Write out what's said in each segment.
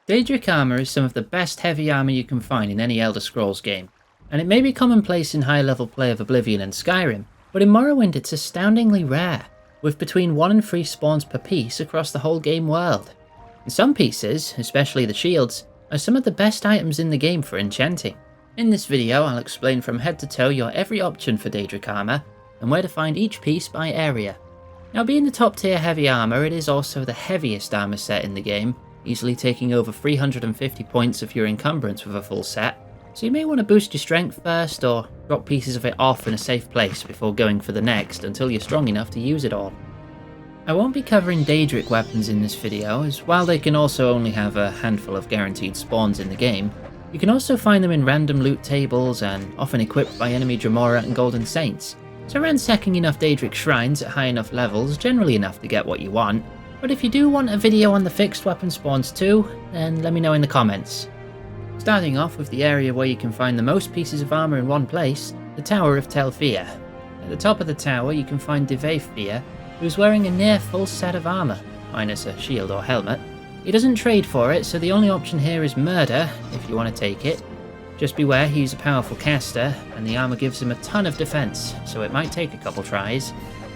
Daedric Armour is some of the best heavy armour you can find in any Elder Scrolls game, and it may be commonplace in high-level play of Oblivion and Skyrim, but in Morrowind it's astoundingly rare, with between 1 and 3 spawns per piece across the whole game world. And some pieces, especially the shields, are some of the best items in the game for enchanting. In this video I'll explain from head to toe your every option for Daedric Armour, and where to find each piece by area. Now, being the top tier heavy armour, it is also the heaviest armour set in the game, easily taking over 350 points of your encumbrance with a full set, so you may want to boost your strength first or drop pieces of it off in a safe place before going for the next until you're strong enough to use it all. I won't be covering Daedric weapons in this video, as while they can also only have a handful of guaranteed spawns in the game, you can also find them in random loot tables and often equipped by enemy Dremora and Golden Saints, so ransacking enough Daedric shrines at high enough levels is generally enough to get what you want. But if you do want a video on the fixed weapon spawns too, then let me know in the comments. Starting off with the area where you can find the most pieces of armour in one place, the Tower of Tel Fyr. At the top of the tower you can find Dren Fyr, who's wearing a near full set of armour, minus a shield or helmet. He doesn't trade for it, so the only option here is murder, if you want to take it. Just beware, he's a powerful caster, and the armour gives him a ton of defence, so it might take a couple tries.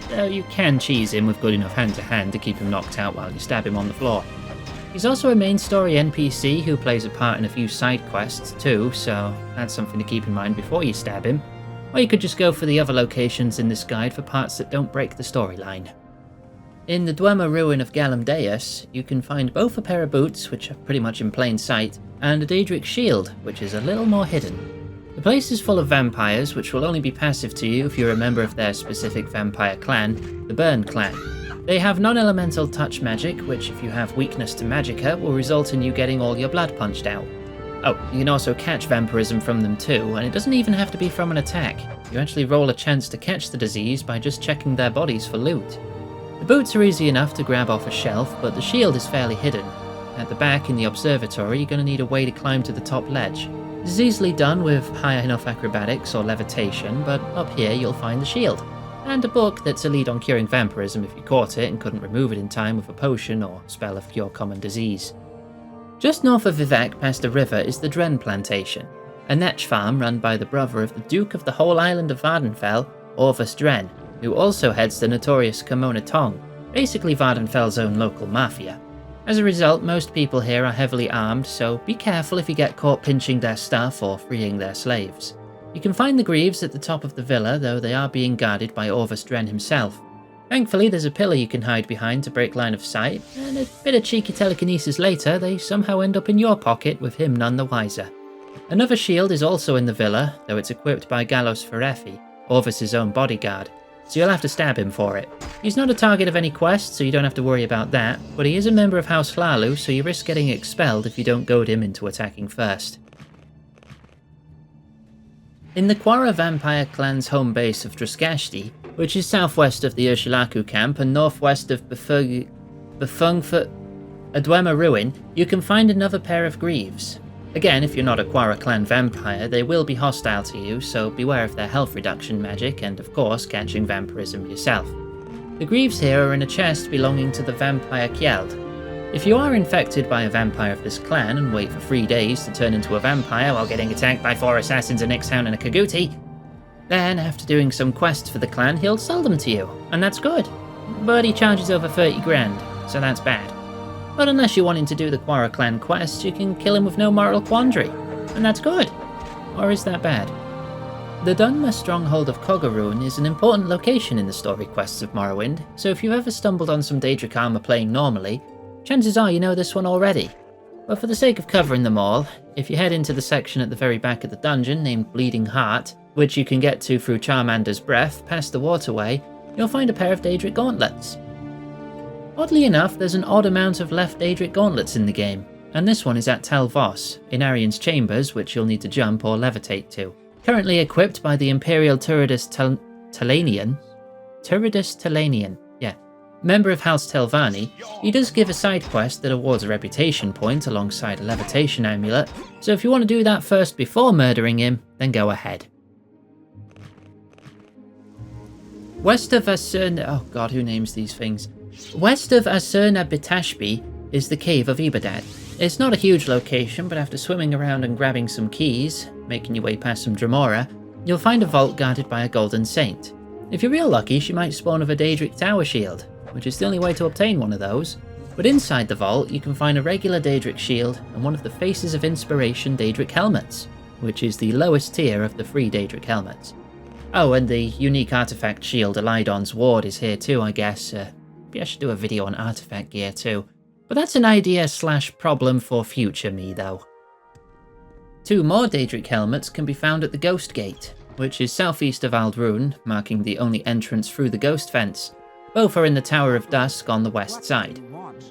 Though you can cheese him with good enough hand-to-hand to keep him knocked out while you stab him on the floor. He's also a main story NPC who plays a part in a few side quests too, so that's something to keep in mind before you stab him. Or you could just go for the other locations in this guide for parts that don't break the storyline. In the Dwemer ruin of Galom Daeus, you can find both a pair of boots, which are pretty much in plain sight, and a Daedric shield, which is a little more hidden. The place is full of vampires, which will only be passive to you if you're a member of their specific vampire clan, the Burn clan. They have non-elemental touch magic, which if you have weakness to magicka will result in you getting all your blood punched out. Oh, you can also catch vampirism from them too, and it doesn't even have to be from an attack. You actually roll a chance to catch the disease by just checking their bodies for loot. The boots are easy enough to grab off a shelf, but the shield is fairly hidden. At the back in the observatory you're going to need a way to climb to the top ledge. This is easily done with high enough acrobatics or levitation, but up here you'll find the shield. And a book that's a lead on curing vampirism if you caught it and couldn't remove it in time with a potion or spell of cure common disease. Just north of Vivec past the river is the Dren Plantation, a netch farm run by the brother of the Duke of the whole island of Vvardenfell, Orvus Dren, who also heads the notorious Kimona Tong, basically Vvardenfell's own local mafia. As a result, most people here are heavily armed, so be careful if you get caught pinching their stuff or freeing their slaves. You can find the Greaves at the top of the villa, though they are being guarded by Orvus Dren himself. Thankfully there's a pillar you can hide behind to break line of sight, and a bit of cheeky telekinesis later they somehow end up in your pocket with him none the wiser. Another shield is also in the villa, though it's equipped by Galos Ferefi, Orvus's own bodyguard, so you'll have to stab him for it. He's not a target of any quest, so you don't have to worry about that, but he is a member of House Hlalu, so you risk getting expelled if you don't goad him into attacking first. In the Quara vampire clan's home base of Druscashti, which is southwest of the Ursulaku camp and northwest of Befungfut, a Dwemer ruin, you can find another pair of Greaves. Again, if you're not a Quara clan vampire, they will be hostile to you, so beware of their health reduction magic and of course catching vampirism yourself. The Greaves here are in a chest belonging to the vampire Kjeld. If you are infected by a vampire of this clan and wait for 3 days to turn into a vampire while getting attacked by 4 assassins, a Nixhound and a Kaguti, then after doing some quests for the clan he'll sell them to you, and that's good. But he charges over 30 grand, so that's bad. But unless you're wanting to do the Quara clan quest, you can kill him with no moral quandary, and that's good. Or is that bad? The Dunmer stronghold of Kogoruhn is an important location in the story quests of Morrowind, so if you've ever stumbled on some Daedric Armour playing normally, chances are you know this one already. But for the sake of covering them all, if you head into the section at the very back of the dungeon named Bleeding Heart, which you can get to through Charmander's Breath past the waterway, you'll find a pair of Daedric Gauntlets. Oddly enough, there's an odd amount of left Daedric Gauntlets in the game, and this one is at Tel Vos, in Arian's chambers, which you'll need to jump or levitate to. Currently equipped by the Imperial Turidus Telanian, member of House Telvanni, he does give a side quest that awards a reputation point alongside a levitation amulet, so if you want to do that first before murdering him, then go ahead. West of Asurna, oh god, who names these things? West of Asurna Bitashbi is the cave of Ibar-Dad. It's not a huge location, but after swimming around and grabbing some keys, making your way past some Dremora, you'll find a vault guarded by a golden saint. If you're real lucky, she might spawn with a Daedric Towershield, which is the only way to obtain one of those. But inside the vault, you can find a regular Daedric shield and one of the Faces of Inspiration Daedric helmets, which is the lowest tier of the free Daedric helmets. Oh, and the unique artifact shield Elidon's Ward is here too, I guess. Maybe I should do a video on artifact gear too. But that's an idea/problem for future me though. 2 more Daedric helmets can be found at the Ghostgate, which is southeast of Ald'ruhn, marking the only entrance through the Ghost Fence. Both are in the Tower of Dusk on the west side.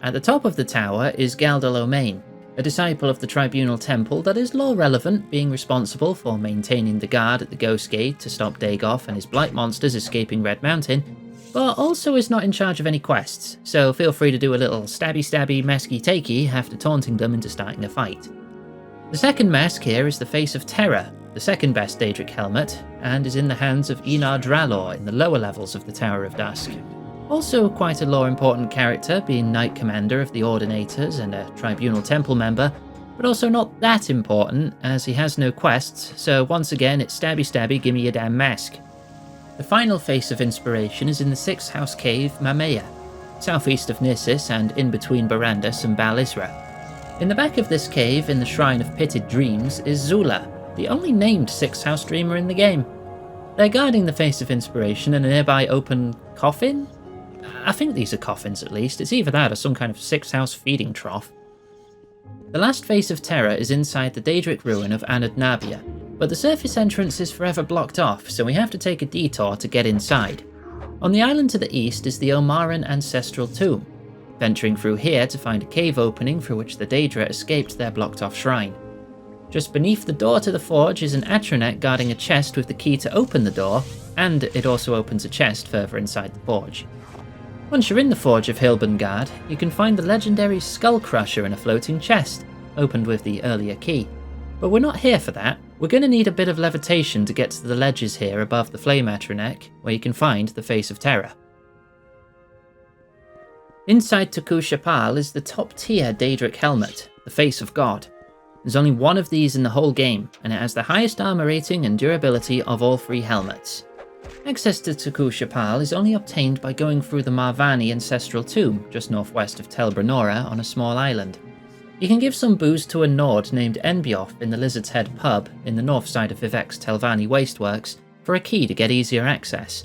At the top of the tower is Galom, a disciple of the Tribunal Temple that is lore-relevant, being responsible for maintaining the guard at the Ghostgate to stop Dagoth and his blight monsters escaping Red Mountain, but also is not in charge of any quests, so feel free to do a little stabby-stabby, mesky-takey after taunting them into starting a fight. The second mask here is the Face of Terror, the second best Daedric helmet, and is in the hands of Enar Dralor in the lower levels of the Tower of Dusk. Also quite a lore-important character, being Knight Commander of the Ordinators and a Tribunal Temple member, but also not that important, as he has no quests, so once again it's stabby gimme your damn mask. The final Face of Inspiration is in the 6th House Cave Mamaea, southeast of Nissus and in between Barandus and Bal Isra. In the back of this cave, in the Shrine of Pitted Dreams, is Zula, the only named 6th House Dreamer in the game. They're guarding the Face of Inspiration in a nearby open coffin? I think these are coffins at least, it's either that or some kind of 6th House feeding trough. The last Face of Terror is inside the Daedric ruin of Anudnabia, but the surface entrance is forever blocked off, so we have to take a detour to get inside. On the island to the east is the Omaran Ancestral Tomb, venturing through here to find a cave opening through which the Daedra escaped their blocked off shrine. Just beneath the door to the forge is an Atronet guarding a chest with the key to open the door, and it also opens a chest further inside the forge. Once you're in the Forge of Hilbengard, you can find the legendary Skull Crusher in a floating chest, opened with the earlier key. But we're not here for that. We're going to need a bit of levitation to get to the ledges here above the Flame Atronet, where you can find the Face of Terror. Inside Tukushapal is the top tier Daedric helmet, the Face of God. There's only one of these in the whole game, and it has the highest armor rating and durability of all 3 helmets. Access to Tukushapal is only obtained by going through the Marvani Ancestral Tomb, just northwest of Tel Brenora on a small island. You can give some booze to a Nord named Enbioth in the Lizard's Head pub in the north side of Vivek's Telvanni Wasteworks for a key to get easier access.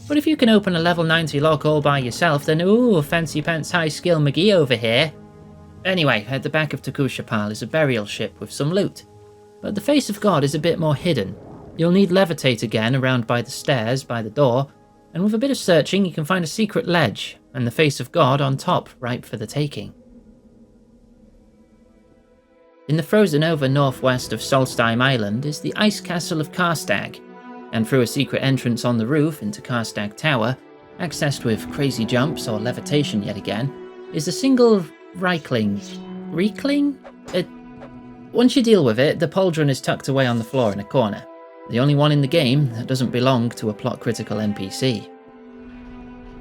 But if you can open a level 90 lock all by yourself, then ooh, fancy pants high skill McGee over here. Anyway, at the back of Tukushapal is a burial ship with some loot. But the Face of God is a bit more hidden. You'll need levitate again around by the stairs by the door, and with a bit of searching you can find a secret ledge, and the Face of God on top, ripe for the taking. In the frozen over northwest of Solstheim Island is the Ice Castle of Karstaag, and through a secret entrance on the roof into Karstaag Tower, accessed with crazy jumps or levitation yet again, is a single Reikling? Once you deal with it, the Pauldron is tucked away on the floor in a corner. The only one in the game that doesn't belong to a plot-critical NPC.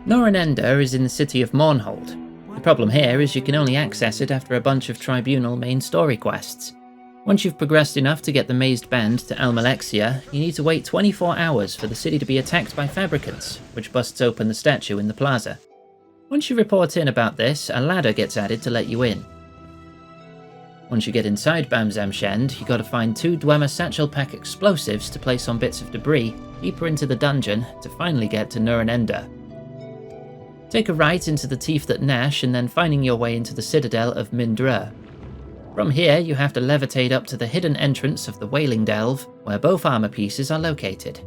Norenen-Dur is in the city of Mournhold. The problem here is you can only access it after a bunch of Tribunal main story quests. Once you've progressed enough to get the Mazed Band to Almalexia, you need to wait 24 hours for the city to be attacked by fabricants, which busts open the statue in the plaza. Once you report in about this, a ladder gets added to let you in. Once you get inside Bamzamshend, you gotta find 2 Dwemer Satchel Pack explosives to place on bits of debris deeper into the dungeon to finally get to Norenen-Dur. Take a right into the Teeth that Gnash and then finding your way into the Citadel of Mindrur. From here, you have to levitate up to the hidden entrance of the Wailing Delve, where both armor pieces are located.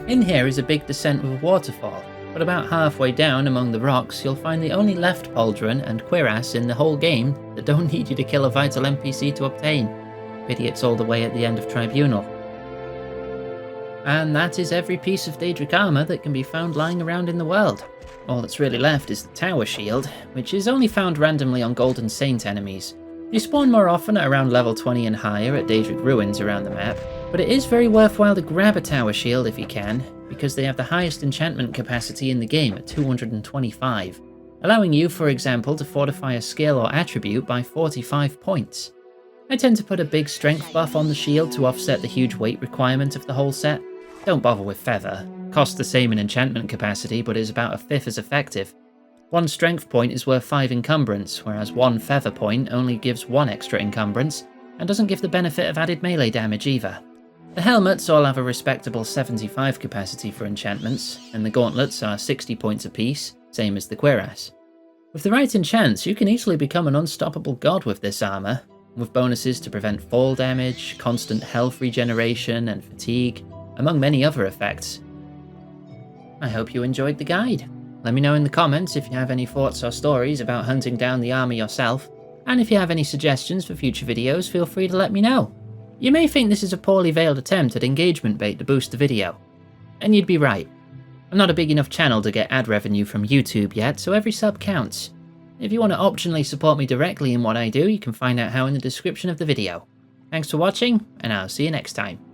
In here is a big descent with a waterfall, but about halfway down among the rocks you'll find the only left Pauldron and Cuirass in the whole game that don't need you to kill a vital NPC to obtain. Pity it's all the way at the end of Tribunal. And that is every piece of Daedric armour that can be found lying around in the world. All that's really left is the Towershield, which is only found randomly on Golden Saint enemies. You spawn more often at around level 20 and higher at Daedric ruins around the map, But it is very worthwhile to grab a Towershield if you can, because they have the highest enchantment capacity in the game at 225, allowing you, for example, to fortify a skill or attribute by 45 points. I tend to put a big strength buff on the shield to offset the huge weight requirement of the whole set. Don't bother with feather. Costs the same in enchantment capacity, but is about a fifth as effective. 1 strength point is worth 5 encumbrance, whereas 1 feather point only gives 1 extra encumbrance, and doesn't give the benefit of added melee damage either. The helmets all have a respectable 75 capacity for enchantments, and the gauntlets are 60 points apiece, same as the cuirass. With the right enchants, you can easily become an unstoppable god with this armour, with bonuses to prevent fall damage, constant health regeneration, and fatigue, among many other effects. I hope you enjoyed the guide. Let me know in the comments if you have any thoughts or stories about hunting down the armour yourself, and if you have any suggestions for future videos, feel free to let me know. You may think this is a poorly veiled attempt at engagement bait to boost the video, and you'd be right. I'm not a big enough channel to get ad revenue from YouTube yet, so every sub counts. If you want to optionally support me directly in what I do, you can find out how in the description of the video. Thanks for watching, and I'll see you next time.